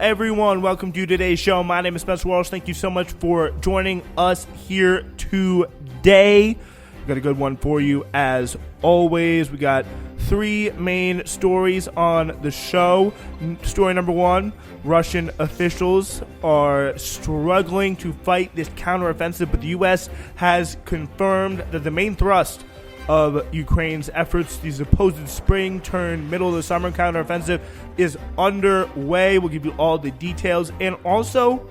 everyone. Welcome to today's show. My name is Spencer Walsh. Thank you so much for joining us here today. We've got a good one for you as always. We got three main stories on the show. Story number one, Russian officials are struggling to fight this counteroffensive, but the U.S. has confirmed that the main thrust of Ukraine's efforts, the supposed spring turn middle of the summer counteroffensive, is underway. We'll give you all the details. And also,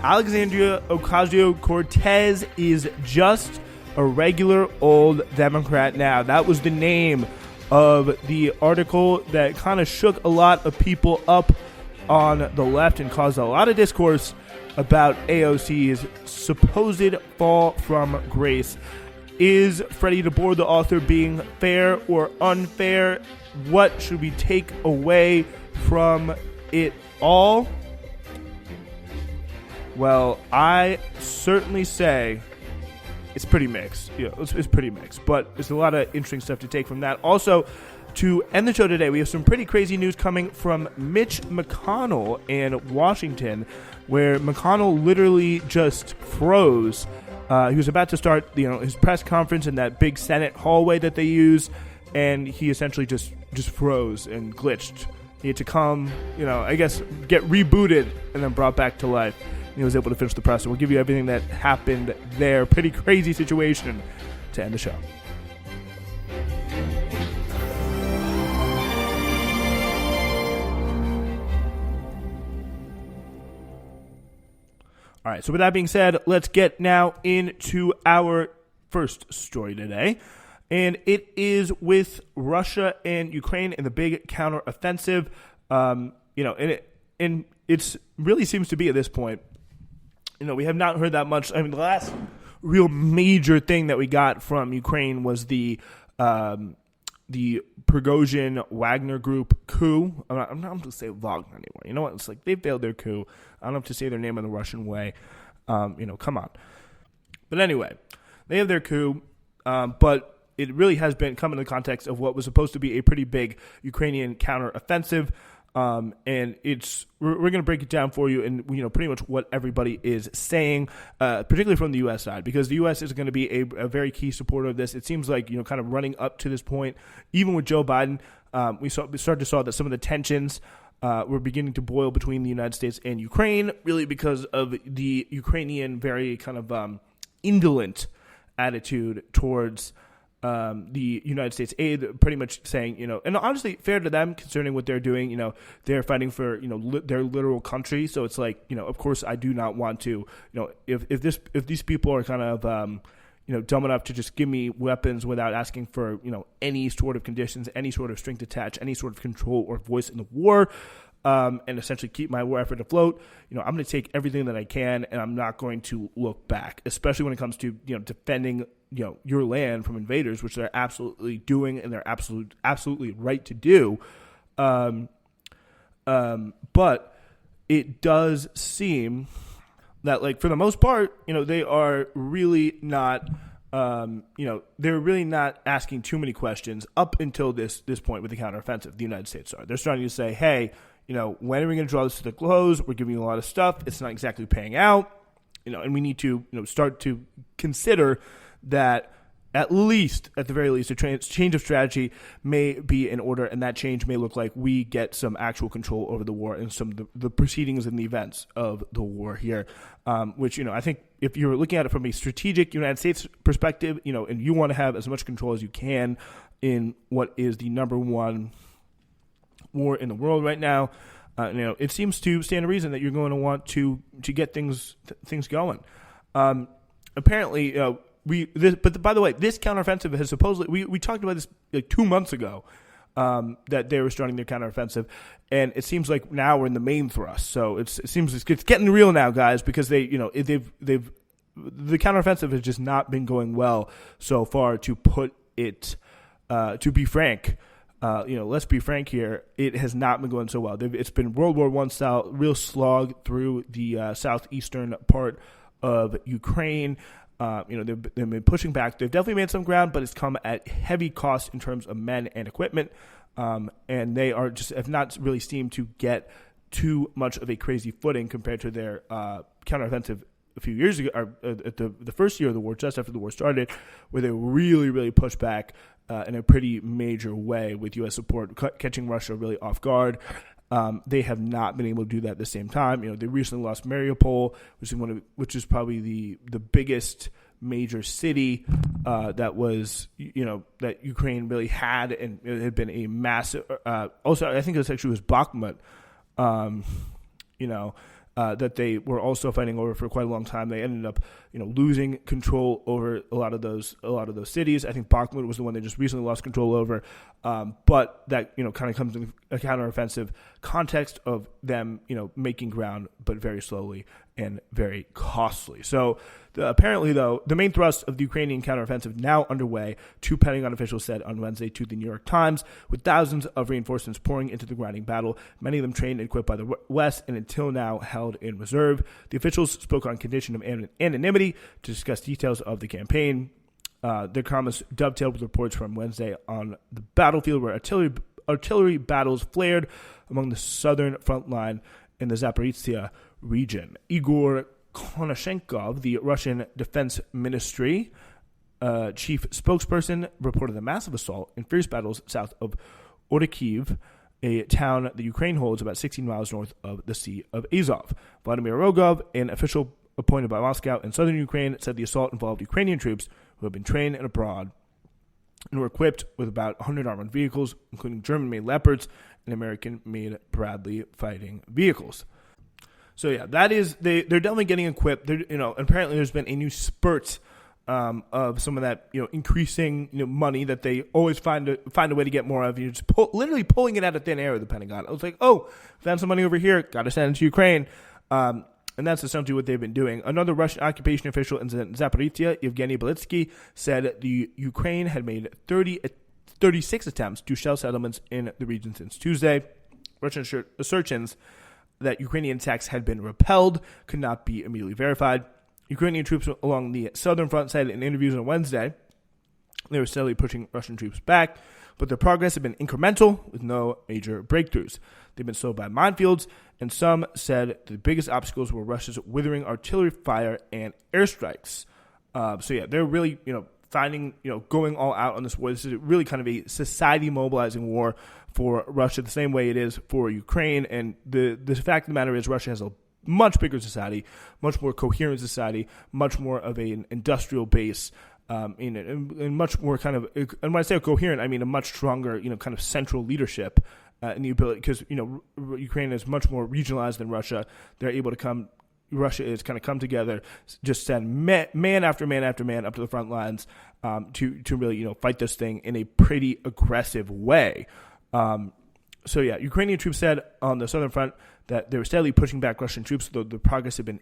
Alexandria Ocasio-Cortez is just a regular old Democrat now. That was the name of the article that kind of shook a lot of people up on the left and caused a lot of discourse about AOC's supposed fall from grace. Is Freddie DeBoer, the author, being fair or unfair? What should we take away from it all? Well, I certainly say it's pretty mixed. Yeah, it's pretty mixed, but there's a lot of interesting stuff to take from that. Also, to end the show today, we have some pretty crazy news coming from Mitch McConnell in Washington, where McConnell literally just froze. He was about to start, his press conference in that big Senate hallway that they use, and he essentially just froze and glitched. He had to come, I guess, get rebooted and then brought back to life. And he was able to finish the press. So we'll give you everything that happened there. Pretty crazy situation to end the show. All right, so with that being said, let's get now into our first story today. And it is with Russia and Ukraine and the big counteroffensive. And it really seems to be at this point, we have not heard that much. I mean, the last real major thing that we got from Ukraine was the Prigozhin Wagner group coup. I'm not going to say Wagner anymore. You know what? It's like they failed their coup. I don't have to say their name in the Russian way. Come on. But anyway, they have their coup, but it really has been come in the context of what was supposed to be a pretty big Ukrainian counteroffensive. And we're going to break it down for you and, pretty much what everybody is saying, particularly from the U.S. side, because the U.S. is going to be a very key supporter of this. It seems like, kind of running up to this point, even with Joe Biden, we started to saw that some of the tensions were beginning to boil between the United States and Ukraine, really because of the Ukrainian very kind of indolent attitude towards the United States aid, pretty much saying, and honestly, fair to them concerning what they're doing. They're fighting for, their literal country. So it's like, of course, I do not want to, if these people are kind of, dumb enough to just give me weapons without asking for, any sort of conditions, any sort of strings attached, any sort of control or voice in the war, and essentially keep my war effort afloat, I'm going to take everything that I can, and I'm not going to look back, especially when it comes to, defending, your land from invaders, which they're absolutely doing, and they're absolutely right to do. But it does seem that, like, for the most part, they are really not, they're really not asking too many questions up until this point with the counteroffensive. The United States are. They're starting to say, hey, when are we going to draw this to the close? We're giving you a lot of stuff. It's not exactly paying out, and we need to, start to consider that at the very least, a change of strategy may be in order, and that change may look like we get some actual control over the war and some of the proceedings and the events of the war here, which, I think if you're looking at it from a strategic United States perspective, and you want to have as much control as you can in what is the number one war in the world right now, it seems to stand to reason that you're going to want to get things going. Apparently, but by the way, this counteroffensive has supposedly, we talked about this like 2 months ago, that they were starting their counteroffensive, and it seems like now we're in the main thrust. So it seems it's getting real now, guys, because the counteroffensive has just not been going well so far. To put it, to be frank, let's be frank here, it has not been going so well. It's been World War I style, real slog through the southeastern part of Ukraine. They've been pushing back. They've definitely made some ground, but it's come at heavy cost in terms of men and equipment. And they are have not really seemed to get too much of a crazy footing compared to their counteroffensive a few years ago, or at the first year of the war, just after the war started, where they really, really pushed back in a pretty major way with U.S. support, catching Russia really off guard. They have not been able to do that at the same time. They recently lost Mariupol, which is probably the biggest major city that was, that Ukraine really had, and it had been a massive. Also, I think it was Bakhmut. That they were also fighting over for quite a long time. They ended up, losing control over a lot of those cities. I think Bakhmut was the one they just recently lost control over. But that, kind of comes in a counteroffensive context of them, making ground, but very slowly and very costly. So apparently, though, the main thrust of the Ukrainian counteroffensive now underway, two Pentagon officials said on Wednesday to the New York Times, with thousands of reinforcements pouring into the grinding battle, many of them trained and equipped by the West and until now held in reserve. The officials spoke on condition of anonymity to discuss details of the campaign. Their comments dovetailed with reports from Wednesday on the battlefield where artillery battles flared along the southern front line in the Zaporizhzhia region. Igor Konashenkov, the Russian Defense Ministry chief spokesperson, reported a massive assault and fierce battles south of Orikhiv, a town that Ukraine holds about 16 miles north of the Sea of Azov. Vladimir Rogov, an official appointed by Moscow in southern Ukraine, said the assault involved Ukrainian troops who have been trained and abroad and were equipped with about 100 armored vehicles, including German-made Leopards and American-made Bradley fighting vehicles. So yeah, that is they're definitely getting equipped. Apparently there's been a new spurt of some of that increasing money that they always find a way to get more of. You're just literally pulling it out of thin air with the Pentagon. I was like, found some money over here, got to send it to Ukraine. And that's essentially what they've been doing. Another Russian occupation official in Zaporizhzhia, Evgeny Belitsky, said the Ukraine had made 36 attempts to shell settlements in the region since Tuesday. Russian assertions that Ukrainian attacks had been repelled could not be immediately verified. Ukrainian troops along the southern front said in interviews on Wednesday they were steadily pushing Russian troops back, but their progress had been incremental with no major breakthroughs. They've been slowed by minefields, and some said the biggest obstacles were Russia's withering artillery fire and airstrikes. They're really, finding, going all out on this war. This is really kind of a society mobilizing war for Russia, the same way it is for Ukraine. And the fact of the matter is Russia has a much bigger society, much more coherent society, much more of an industrial base, and much more kind of, and when I say coherent, I mean a much stronger, kind of central leadership in the ability, because, Ukraine is much more regionalized than Russia. They're able to Russia is kind of come together, just send man after man after man up to the front lines to really, fight this thing in a pretty aggressive way. Ukrainian troops said on the southern front that they were steadily pushing back Russian troops, though the progress had been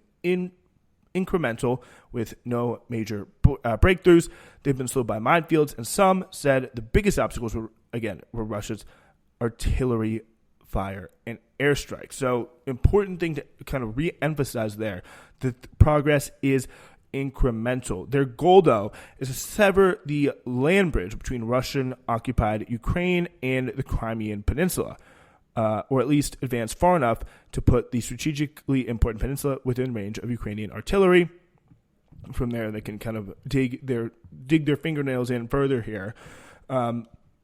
incremental with no major breakthroughs. They've been slowed by minefields, and some said the biggest obstacles were Russia's artillery fire and airstrikes. So important thing to kind of re-emphasize there, that progress is incremental. Their goal, though, is to sever the land bridge between Russian-occupied Ukraine and the Crimean Peninsula, or at least advance far enough to put the strategically important peninsula within range of Ukrainian artillery. From there, they can kind of dig their fingernails in further here.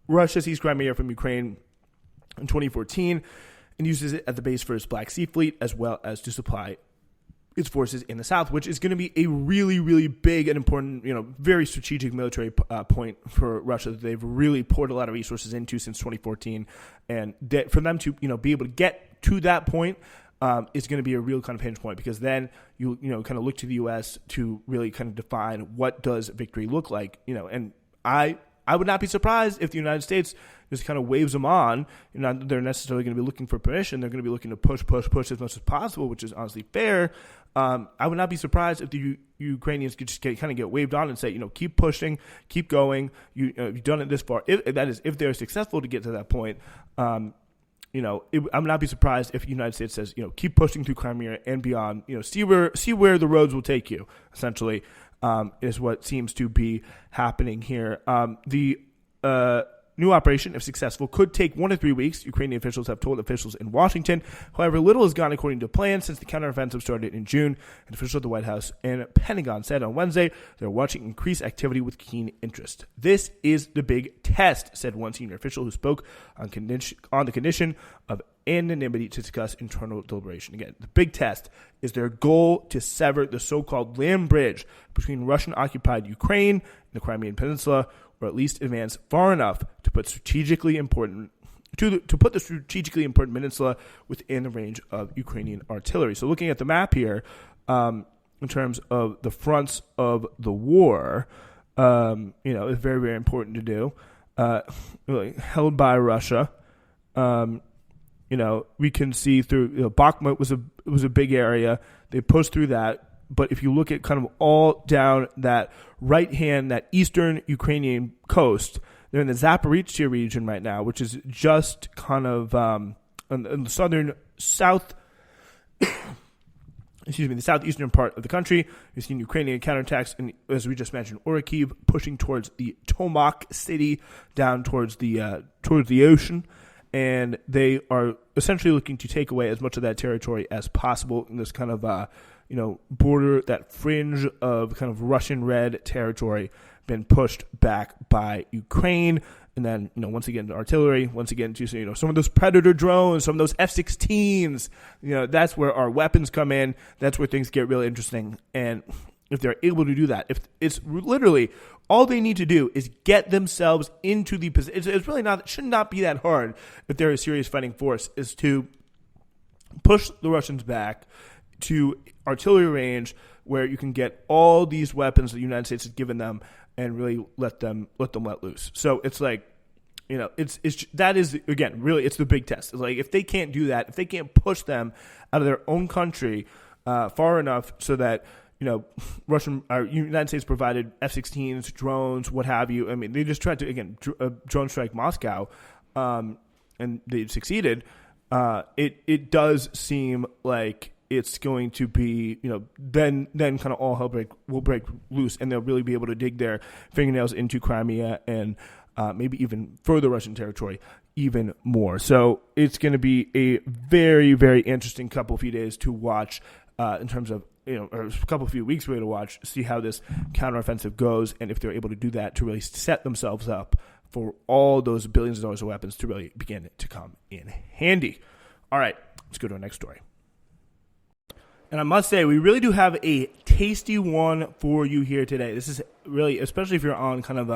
Russia seized Crimea from Ukraine in 2014 and uses it as the base for its Black Sea Fleet, as well as to supply its forces in the south, which is going to be a really, really big and important, very strategic military point for Russia that they've really poured a lot of resources into since 2014. And that for them to, be able to get to that point is going to be a real kind of hinge point, because then you kind of look to the U.S. to really kind of define what does victory look like, and I would not be surprised if the United States just kind of waves them on. Not that they're necessarily going to be looking for permission. They're going to be looking to push as much as possible, which is honestly fair. I would not be surprised if the Ukrainians could just kind of get waved on and say, keep pushing, keep going. You've done it this far. If they're successful to get to that point, I would not be surprised if the United States says, keep pushing through Crimea and beyond. See where the roads will take you. Essentially, is what seems to be happening here. new operation, if successful, could take 1 to 3 weeks, Ukrainian officials have told officials in Washington. However, little has gone according to plan since the counteroffensive started in June. An official at the White House and Pentagon said on Wednesday they're watching increased activity with keen interest. This is the big test, said one senior official who spoke on the condition of anonymity to discuss internal deliberation. Again, the big test is their goal to sever the so-called land bridge between Russian-occupied Ukraine and the Crimean Peninsula, or at least advance far enough to put the strategically important peninsula within the range of Ukrainian artillery. So looking at the map here, in terms of the fronts of the war, it's very, very important to do. Really held by Russia. We can see through Bakhmut was a big area. They pushed through that. But if you look at kind of all down that that eastern Ukrainian coast, they're in the Zaporizhzhia region right now, which is just kind of in the the southeastern part of the country. You've seen Ukrainian counterattacks, and as we just mentioned, Orikhiv pushing towards the Tomok city, down towards the ocean, and they are essentially looking to take away as much of that territory as possible in this kind of border, that fringe of kind of Russian red territory, been pushed back by Ukraine. And then, once again, the artillery, once again, to, some of those Predator drones, some of those F-16s, that's where our weapons come in. That's where things get really interesting. And if they're able to do that, if it's literally all they need to do is get themselves into the position. It's really it should not be that hard if they're a serious fighting force, is to push the Russians back to artillery range where you can get all these weapons that the United States has given them and really let them let loose. So it's like, that is, again, really, it's the big test. It's like, if they can't do that, if they can't push them out of their own country far enough so that, United States provided F-16s, drones, what have you. I mean, they just tried to, again, drone strike Moscow, and they succeeded. It does seem like it's going to be, then kind of all hell will break loose, and they'll really be able to dig their fingernails into Crimea and maybe even further Russian territory even more. So it's going to be a very, very interesting few days to watch in terms of, or a few weeks really to watch, see how this counteroffensive goes, and if they're able to do that to really set themselves up for all those billions of dollars of weapons to really begin to come in handy. All right, let's go to our next story. And I must say, we really do have a tasty one for you here today. This is really, especially if you're on kind of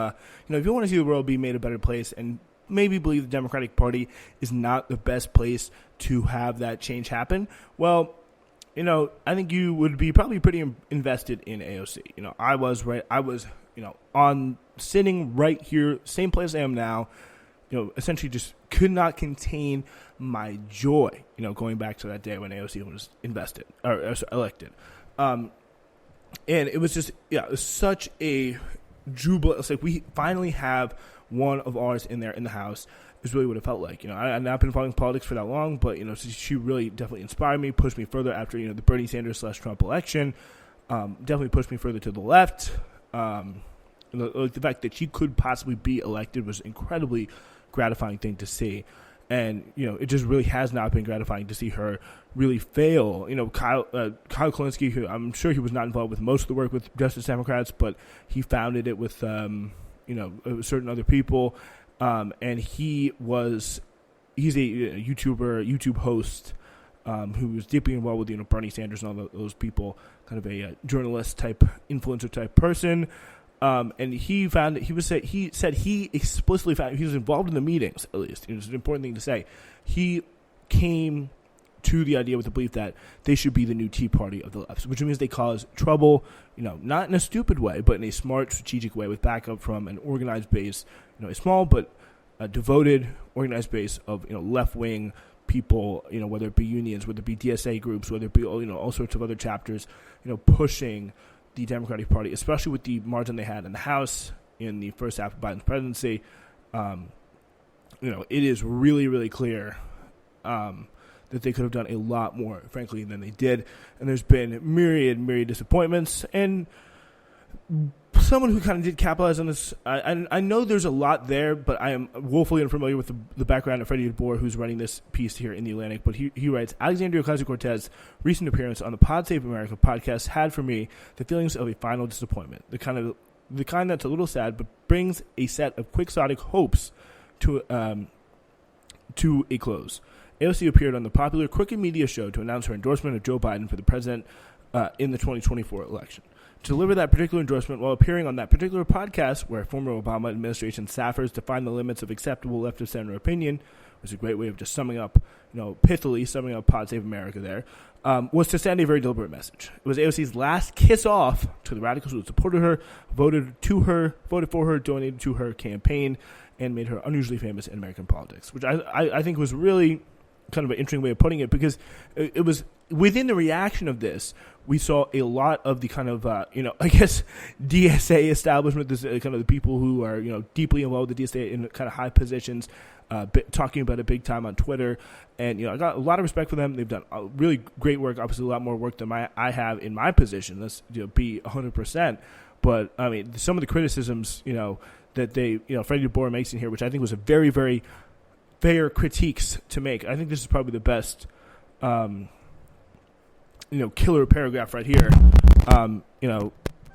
if you want to see the world be made a better place and maybe believe the Democratic Party is not the best place to have that change happen. Well, I think you would be probably pretty invested in AOC. I was on sitting right here, same place I am now, essentially just could not contain my joy, going back to that day when AOC was elected. And it was just, it was such a jubilant. It's like we finally have one of ours in there in the House, is really what it felt like. I've not been following politics for that long, but, she really definitely inspired me, pushed me further after, the Bernie Sanders / Trump election, definitely pushed me further to the left. The fact that she could possibly be elected was incredibly gratifying thing to see. And, it just really has not been gratifying to see her really fail. Kyle Kulinski, who I'm sure he was not involved with most of the work with Justice Democrats, but he founded it with, certain other people. And he's a YouTube host, who was deeply involved with, Bernie Sanders and all those people, kind of a journalist type, influencer type person. And he found that he said he explicitly found he was involved in the meetings, at least. It was an important thing to say. He came to the idea with the belief that they should be the new Tea Party of the left, which means they cause trouble, not in a stupid way, but in a smart, strategic way with backup from an organized base, a small but a devoted, organized base of, left-wing people, whether it be unions, whether it be DSA groups, whether it be, all sorts of other chapters, pushing the Democratic Party, especially with the margin they had in the House in the first half of Biden's presidency. It is really, really clear that they could have done a lot more, frankly, than they did. And there's been myriad disappointments. And someone who kind of did capitalize on this. I know there's a lot there, but I am woefully unfamiliar with the background of Freddie DeBoer, who's running this piece here in The Atlantic. But he writes, Alexandria Ocasio-Cortez's recent appearance on the Pod Save America podcast had for me the feelings of a final disappointment, the kind that's a little sad, but brings a set of quixotic hopes to a close. AOC appeared on the popular Crooked Media show to announce her endorsement of Joe Biden for the president in the 2024 election. To deliver that particular endorsement while appearing on that particular podcast, where former Obama administration staffers define the limits of acceptable left-of-center opinion, was a great way of just summing up, pithily summing up Pod Save America there, was to send a very deliberate message. It was AOC's last kiss-off to the radicals who supported her, voted for her, donated to her campaign, and made her unusually famous in American politics, which I think was really kind of an interesting way of putting it, because it was within the reaction of this, we saw a lot of the kind of, I guess, DSA establishment, this kind of the people who are, deeply involved with the DSA in kind of high positions, talking about it big time on Twitter. And, I got a lot of respect for them. They've done really great work, obviously a lot more work than I have in my position. Let's be 100%. But, I mean, some of the criticisms, that they, Freddie DeBoer makes in here, which I think was a very, very fair critiques to make. I think this is probably the best, killer paragraph right here, that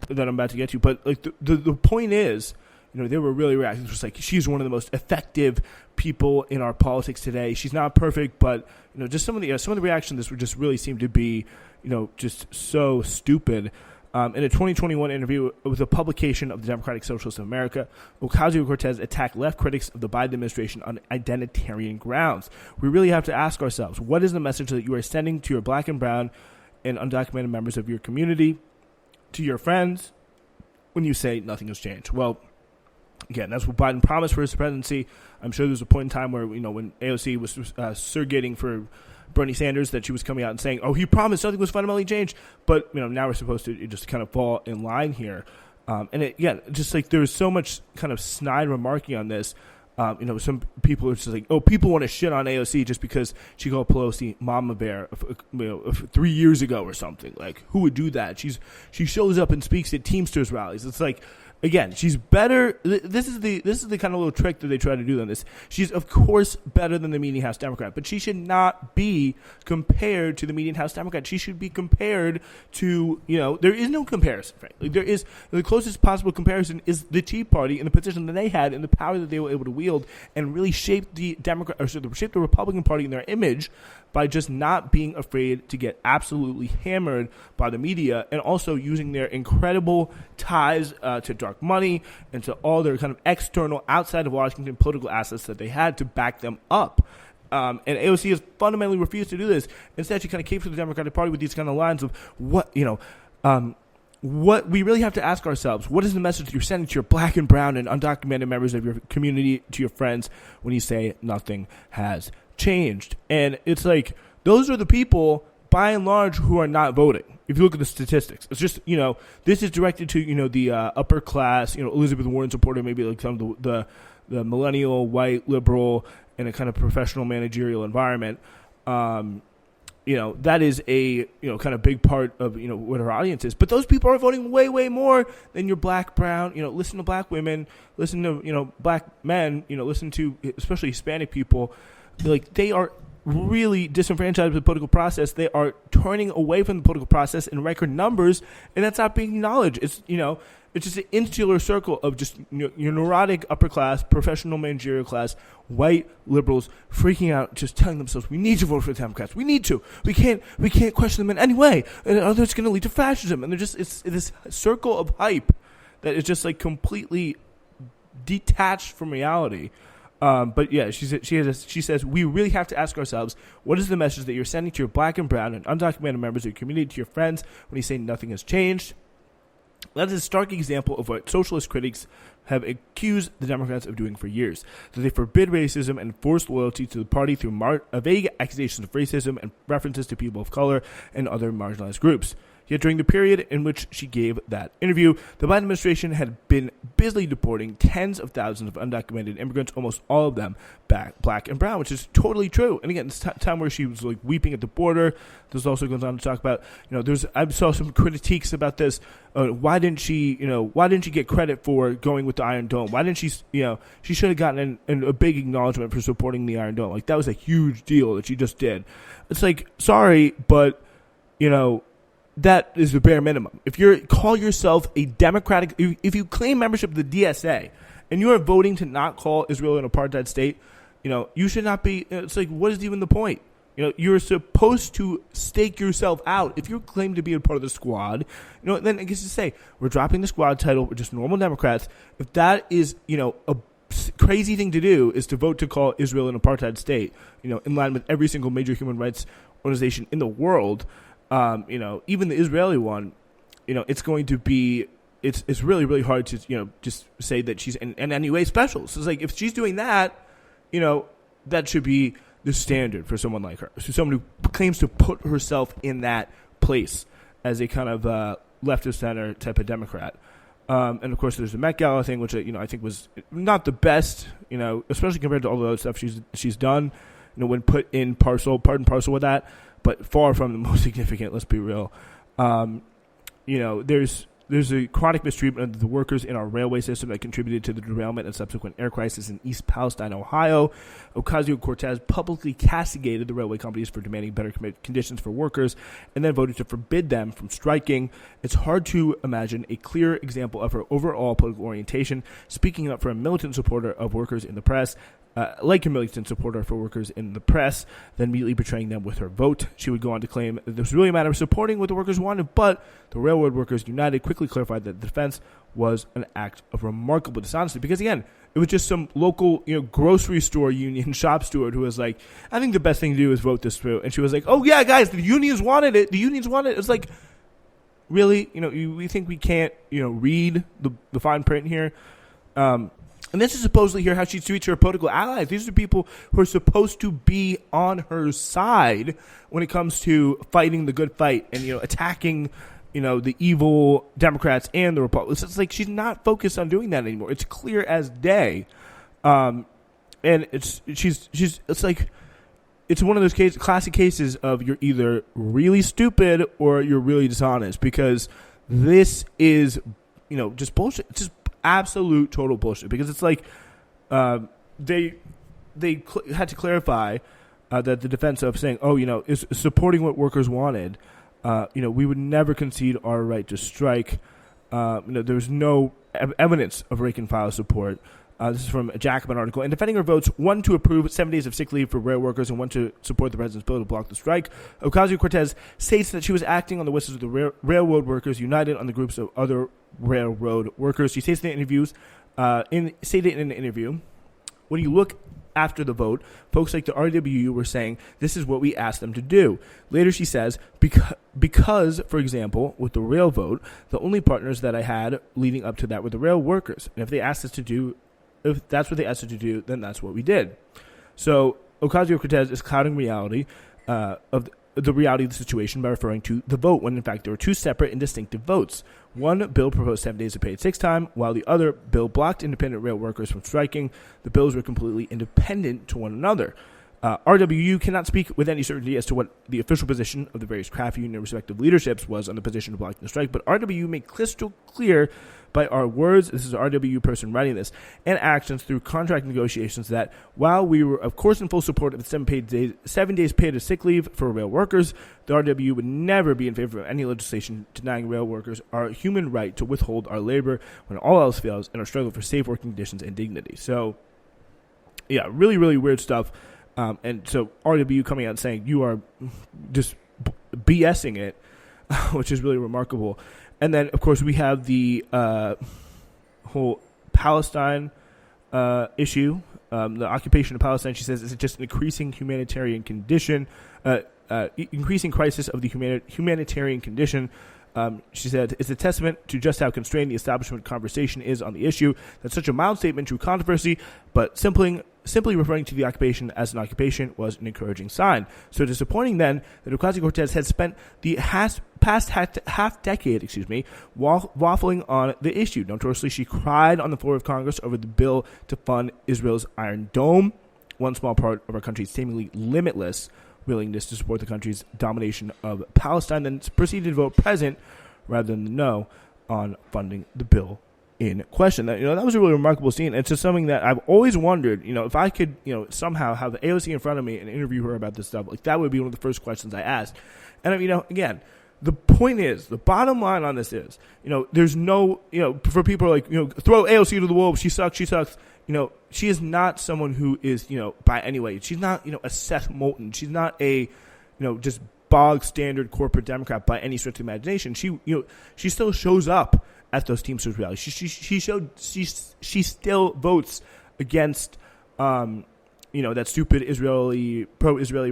I'm about to get to. But like the point is, they were really reacting. It was like, she's one of the most effective people in our politics today. She's not perfect, but just some of the reactions this just really seemed to be, just so stupid. In a 2021 interview with a publication of the Democratic Socialists of America, Ocasio-Cortez attacked left critics of the Biden administration on identitarian grounds. We really have to ask ourselves, what is the message that you are sending to your black and brown and undocumented members of your community, to your friends, when you say nothing has changed? Well, again, that's what Biden promised for his presidency. I'm sure there was a point in time where, when AOC was surrogating for Bernie Sanders, that she was coming out and saying, he promised something was fundamentally changed. But, now we're supposed to just kind of fall in line here. Just like there's so much kind of snide remarking on this. Some people are just like, people want to shit on AOC just because she called Pelosi Mama Bear, 3 years ago or something. Like, who would do that? She shows up and speaks at Teamsters rallies. It's like, again, she's better. This is the kind of little trick that they try to do on this. She's, of course, better than the Meeting House Democrat, but she should not be compared to the Meeting House Democrat. She should be compared to, there is no comparison, frankly. There is, the closest possible comparison is the Tea Party and the position that they had and the power that they were able to wield and really shape the shape the Republican Party in their image by just not being afraid to get absolutely hammered by the media, and also using their incredible ties to dark money and to all their kind of external, outside of Washington, political assets that they had to back them up. And AOC has fundamentally refused to do this. Instead, she kind of came to the Democratic Party with these kind of lines of what we really have to ask ourselves, what is the message you're sending to your black and brown and undocumented members of your community, to your friends, when you say nothing has changed? And it's like, those are the people, by and large, who are not voting. If you look at the statistics, it's just, this is directed to, the upper class, Elizabeth Warren supporter, maybe like some of the millennial, white, liberal, in a kind of professional managerial environment. That is a, kind of big part of, what her audience is. But those people are voting way, way more than your black, brown, listen to black women, listen to, black men, listen to especially Hispanic people. Like, they are really disenfranchised with the political process. They are turning away from the political process in record numbers, and that's not being acknowledged. It's, it's just an insular circle of just your neurotic upper class, professional managerial class, white liberals freaking out, just telling themselves, we need to vote for the Democrats. We need to. We can't question them in any way. And it's going to lead to fascism. And it's this circle of hype that is just like completely detached from reality. But yeah, she says, we really have to ask ourselves, what is the message that you're sending to your black and brown and undocumented members of your community, to your friends, when you say nothing has changed? That is a stark example of what socialist critics have accused the Democrats of doing for years, that they forbid racism and force loyalty to the party through vague accusations of racism and references to people of color and other marginalized groups. Yet during the period in which she gave that interview, the Biden administration had been busily deporting tens of thousands of undocumented immigrants, almost all of them black and brown, which is totally true. And again, this time where she was like weeping at the border. There's also goes on to talk about, I saw some critiques about this. Why didn't she get credit for going with the Iron Dome? Why didn't she, she should have gotten a big acknowledgement for supporting the Iron Dome. Like, that was a huge deal that she just did. It's like, sorry, but, that is the bare minimum. If you call yourself a Democratic, if you claim membership of the DSA and you are voting to not call Israel an apartheid state, you should not be. It's like, what is even the point? You're supposed to stake yourself out. If you claim to be a part of the squad, then I guess to say we're dropping the squad title. We're just normal Democrats. If that is, a crazy thing to do is to vote to call Israel an apartheid state, in line with every single major human rights organization in the world. Even the Israeli one, it's going to be, it's really, really hard to, just say that she's in any way special. So it's like, if she's doing that, that should be the standard for someone like her. So someone who claims to put herself in that place as a kind of left of center type of Democrat. And of course, there's the Met Gala thing, which I think was not the best, especially compared to all the other stuff she's done. When put in part and parcel with that, but far from the most significant. Let's be real. There's a chronic mistreatment of the workers in our railway system that contributed to the derailment and subsequent air crisis in East Palestine, Ohio. Ocasio-Cortez publicly castigated the railway companies for demanding better conditions for workers and then voted to forbid them from striking. It's hard to imagine a clear example of her overall political orientation, speaking up for a militant supporter of workers in the press, like a militant supporter for workers in the press, then immediately betraying them with her vote. She would go on to claim that this was really a matter of supporting what the workers wanted, but the Railroad Workers United quickly clarified that the defense was an act of remarkable dishonesty. Because again, it was just some local, grocery store union shop steward who was like, I think the best thing to do is vote this through. And she was like, oh yeah, guys, the unions wanted it. The unions wanted it. It's like, really? We think we can't, read the fine print here? And this is supposedly here how she treats her political allies. These are people who are supposed to be on her side when it comes to fighting the good fight and, attacking, the evil Democrats and the Republicans. It's like she's not focused on doing that anymore. It's clear as day. And it's like, it's one of those classic cases of you're either really stupid or you're really dishonest, because this is, just bullshit. It's just absolute total bullshit, because it's like they had to clarify that the defense of saying, is supporting what workers wanted, we would never concede our right to strike. There's no evidence of rank and file support. This is from a Jacobin article. And defending her votes, one to approve 7 days of sick leave for rail workers and one to support the president's bill to block the strike, Ocasio-Cortez states that she was acting on the wishes of the Railroad Workers United on the groups of other railroad workers. She states in the interviews, stated in an interview, when you look after the vote, folks like the RWU were saying, this is what we asked them to do. Later she says, because, for example, with the rail vote, the only partners that I had leading up to that were the rail workers. And if that's what they asked us to do, then that's what we did. So Ocasio-Cortez is clouding reality of the reality of the situation by referring to the vote, when in fact there were two separate and distinctive votes. One bill proposed 7 days of paid sick time, while the other bill blocked independent rail workers from striking. The bills were completely independent to one another. RWU cannot speak with any certainty as to what the official position of the various craft union respective leaderships was on the position of blocking the strike, but RWU made crystal clear by our words, this is an RWU person writing this, and actions through contract negotiations that while we were of course in full support of the 7 days paid of sick leave for rail workers, the RWU would never be in favor of any legislation denying rail workers our human right to withhold our labor when all else fails in our struggle for safe working conditions and dignity. So, yeah, really, really weird stuff. And so RWU coming out and saying you are just BSing it, which is really remarkable. And then, of course, we have the whole Palestine issue, the occupation of Palestine. She says it's just an increasing humanitarian condition, increasing crisis of the humanitarian condition. She said, it's a testament to just how constrained the establishment conversation is on the issue. That's such a mild statement, true controversy, but simply simply referring to the occupation as an occupation was an encouraging sign. So disappointing then that Ocasio-Cortez had spent the past half decade, waffling on the issue. Notoriously, she cried on the floor of Congress over the bill to fund Israel's Iron Dome, one small part of our country's seemingly limitless willingness to support the country's domination of Palestine, then proceeded to vote present rather than no on funding the bill in question. That was a really remarkable scene. It's just something that I've always wondered, if I could, somehow have AOC in front of me and interview her about this stuff, like that would be one of the first questions I asked. And again, the point is, the bottom line on this is, there's no, for people like, throw AOC to the wolves, she sucks. She is not someone who is, by any way, she's not, a Seth Moulton. She's not a, just bog standard corporate Democrat by any stretch of the imagination. She still shows up at those Teamsters rallies. She still votes against, that stupid pro-Israeli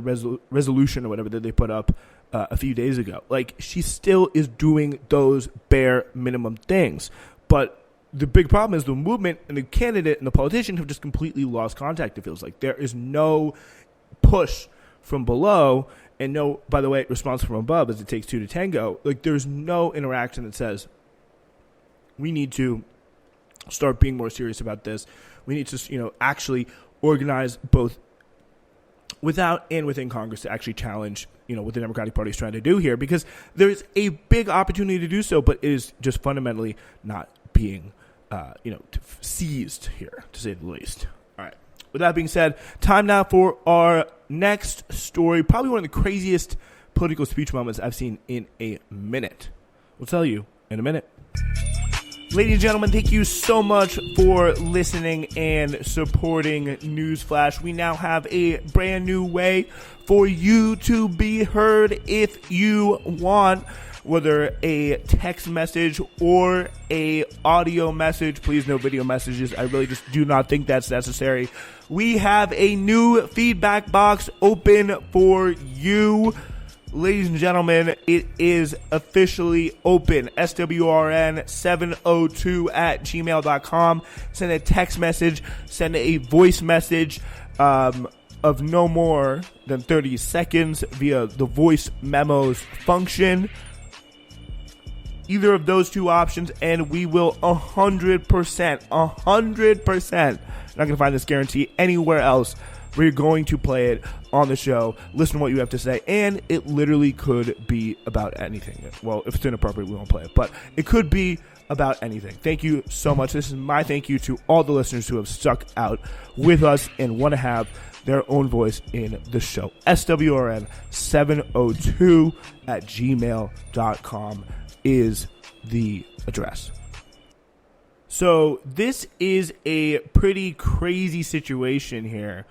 resolution or whatever that they put up a few days ago. Like, she still is doing those bare minimum things. But the big problem is the movement and the candidate and the politician have just completely lost contact, it feels like. There is no push from below and no, by the way, response from above, as it takes two to tango. Like, there's no interaction that says, we need to start being more serious about this. We need to, actually organize both without and within Congress to actually challenge, what the Democratic Party is trying to do here, because there's a big opportunity to do so, but it is just fundamentally not being, seized here, to say the least. All right. With that being said, time now for our next story, probably one of the craziest political speech moments I've seen in a minute. We'll tell you in a minute. Ladies and gentlemen, thank you so much for listening and supporting Newsflash. We now have a brand new way for you to be heard if you want, whether a text message or a audio message. Please, no video messages. I really just do not think that's necessary. We have a new feedback box open for you. Ladies and gentlemen, it is officially open. SWRN702@gmail.com. Send a text message, send a voice message of no more than 30 seconds via the voice memos function. Either of those two options, and we will 100%, not going to find this guarantee anywhere else. We're going to play it on the show, listen to what you have to say, and it literally could be about anything. Well, if it's inappropriate, we won't play it, but it could be about anything. Thank you so much. This is my thank you to all the listeners who have stuck out with us and want to have their own voice in the show. SWRN702@gmail.com is the address. So this is a pretty crazy situation here.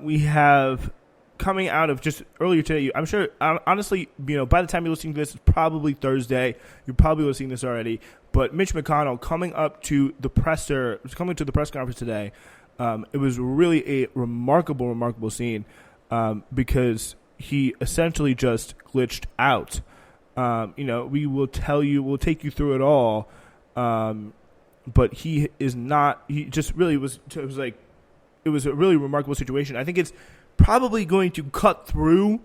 We have coming out of just earlier today. I'm sure, honestly, by the time you're listening to this, it's probably Thursday. You're probably listening to this already. But Mitch McConnell coming to the press conference today. It was really a remarkable scene because he essentially just glitched out. We'll take you through it all. But he is not. He just really was. It was a really remarkable situation. I think it's probably going to cut through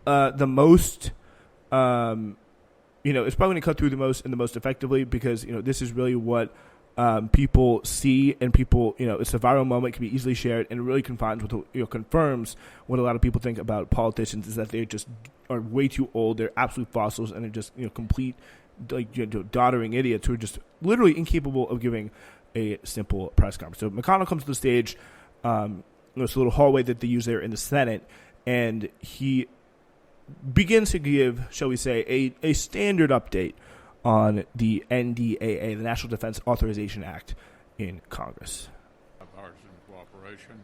the most. It's probably going to cut through the most and the most effectively because this is really what people see and people. It's a viral moment, can be easily shared, and it really confirms what a lot of people think about politicians is that they just are way too old. They're absolute fossils, and they're just complete doddering idiots who are just literally incapable of giving a simple press conference. So McConnell comes to the stage. It's a little hallway that they use there in the Senate, and he begins to give, shall we say, a standard update on the NDAA, the National Defense Authorization Act, in Congress. Bipartisan cooperation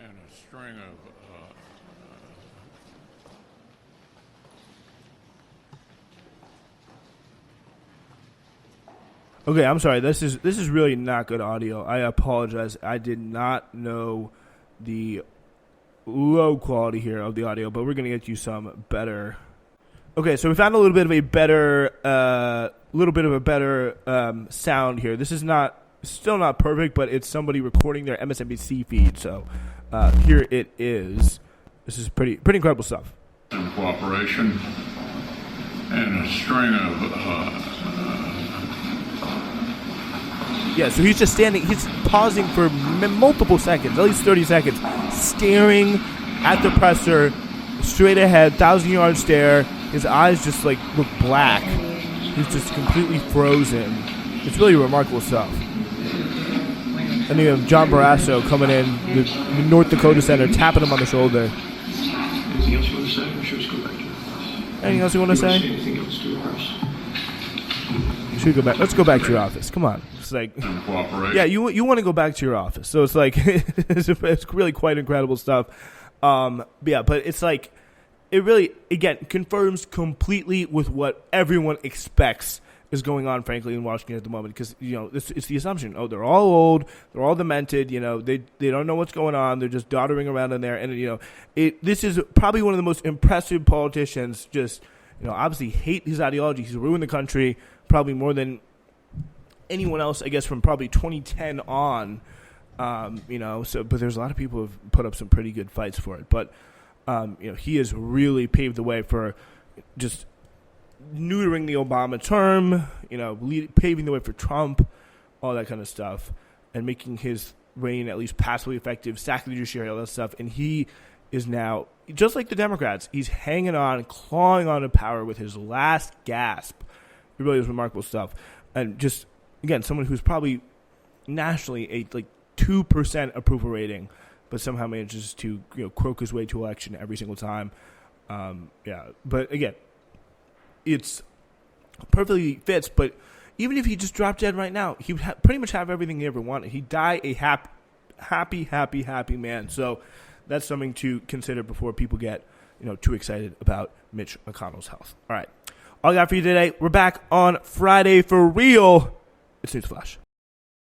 and a string of Okay, I'm sorry. This is really not good audio. I apologize. I did not know the low quality here of the audio, but we're going to get you some better. Okay, so we found a little bit of a better sound here. This is not still not perfect, but it's somebody recording their MSNBC feed. So here it is. This is pretty incredible stuff. In cooperation and a string of yeah, so he's just standing. He's pausing for multiple seconds, at least 30 seconds, staring at the presser, straight ahead, 1,000-yard stare. His eyes just look black. He's just completely frozen. It's really remarkable stuff. And then you have John Barrasso coming in, the North Dakota senator, tapping him on the shoulder. Anything else you want to say? Or should we just go back to your office? Anything else you want to say? Anything else to your office? Should we go back? Let's go back to your office. Come on. It's like, yeah, you want to go back to your office. So it's like, it's really quite incredible stuff. But it's like, it really, again, confirms completely with what everyone expects is going on, frankly, in Washington at the moment. Because, it's the assumption, they're all old, they're all demented, they don't know what's going on, they're just doddering around in there. And, this is probably one of the most impressive politicians, just, obviously hate his ideology. He's ruined the country probably more than anyone else, I guess, from probably 2010 on. But there's a lot of people who have put up some pretty good fights for it. But, he has really paved the way for just neutering the Obama term, paving the way for Trump, all that kind of stuff, and making his reign at least passively effective, sacking the judiciary, all that stuff. And he is now, just like the Democrats, he's hanging on, clawing on to power with his last gasp. It really is remarkable stuff. And just, again, someone who's probably nationally a 2% approval rating, but somehow manages to croak his way to election every single time. But again, it's perfectly fits. But even if he just dropped dead right now, he would pretty much have everything he ever wanted. He'd die a happy man. So that's something to consider before people get too excited about Mitch McConnell's health. All right, all I got for you today. We're back on Friday for real. It's Newsflash.